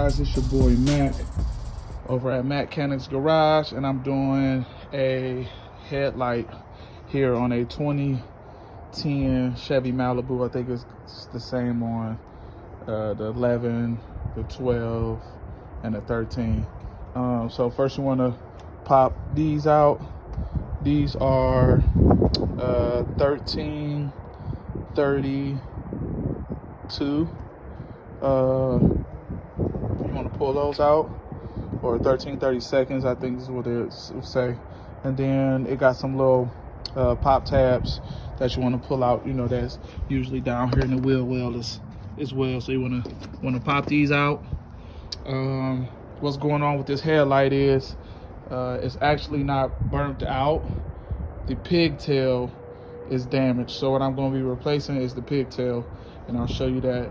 guys, it's your boy Mac over at Mechanics Garage, and I'm doing a headlight here on a 2010 Chevy Malibu. I think it's the same on the 11, the 12, and the 13. So first you want to pop these out. These are 1332. You want to pull those out, or 1330 seconds, I think is what it will say. And then it got some little pop tabs that you want to pull out. You know, that's usually down here in the wheel well as well. So you want to pop these out. What's going on with this headlight is it's actually not burnt out. The pigtail is damaged. So what I'm going to be replacing is the pigtail, and I'll show you that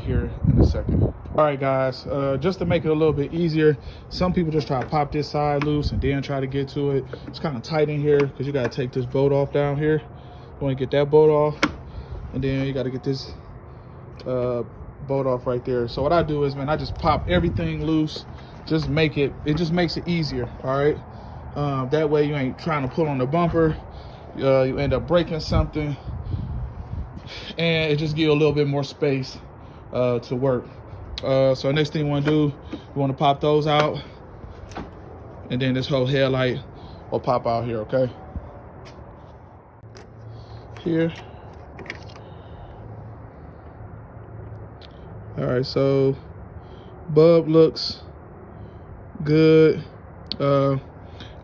here in a second. All right, guys, just to make it a little bit easier, some people just try to pop this side loose and then try to get to it. It's kind of tight in here because you got to take this bolt off down here. You want to get that bolt off, and then you got to get this bolt off right there. So what I do is, man, I just pop everything loose. Just make it just makes it easier. All right, that way you ain't trying to pull on the bumper. You end up breaking something, and it just gives you a little bit more space to work. So next thing you want to do, you want to pop those out, and then this whole headlight will pop out here. Okay, here. All right, so bulb looks good. I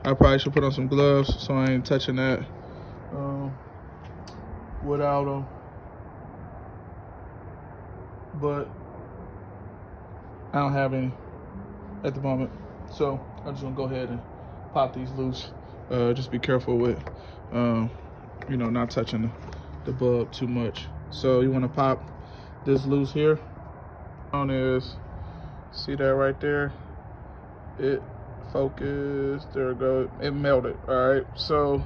probably should put on some gloves so I ain't touching that without them. But I don't have any at the moment, so I'm just gonna go ahead and pop these loose. Just be careful with, you know, not touching the bulb too much. So you want to pop this loose here. On is, see that right there? It focused. There we go. It melted. All right. So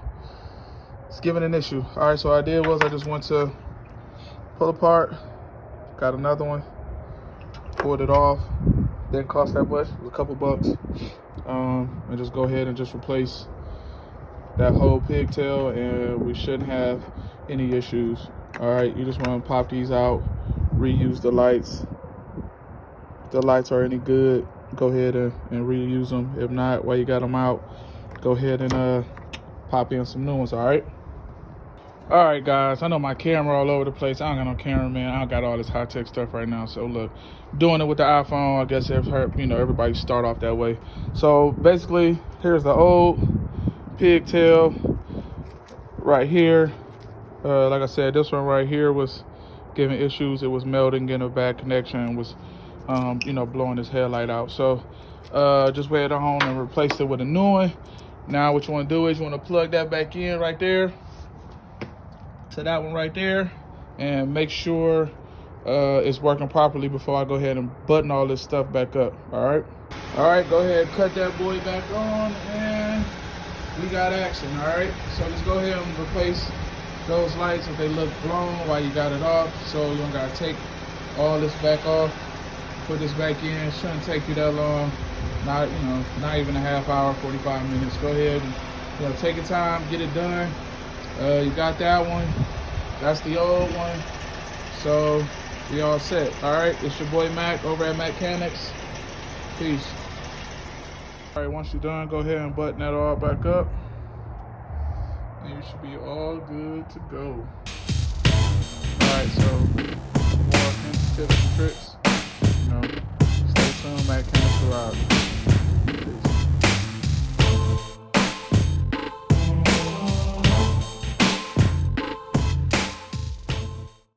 it's giving an issue. All right. So what I did was I just went to pull apart. Got another one. Pulled it off. Didn't cost that much. It was a couple bucks. And just go ahead and just replace that whole pigtail, and we shouldn't have any issues. All right. You just want to pop these out. Reuse the lights. If the lights are any good, go ahead and reuse them. If not, while you got them out, go ahead and pop in some new ones. All right. All right, guys, I know my camera all over the place. I don't got no cameraman. I don't got all this high-tech stuff right now. So look, doing it with the iPhone, I guess everybody start off that way. So basically, here's the old pigtail right here. Like I said, this one right here was giving issues. It was melting, getting a bad connection, was blowing this headlight out. So just went on and replaced it with a new one. Now what you want to do is you want to plug that back in right there to that one right there, and make sure it's working properly before I go ahead and button all this stuff back up. All right, go ahead, cut that boy back on, and we got action. All right, so let's go ahead and replace those lights if they look blown while you got it off, so you don't got to take all this back off. Put this back in. Shouldn't take you that long. Not even a half hour, 45 minutes. Go ahead and take your time, get it done. You got that one. That's the old one. So we all set. All right, it's your boy Mac over at Mechanics. Peace. All right, once you're done, go ahead and button that all back up, and you should be all good to go. All right, so more hints, tips, and tricks. Stay tuned, Mechanics Garage.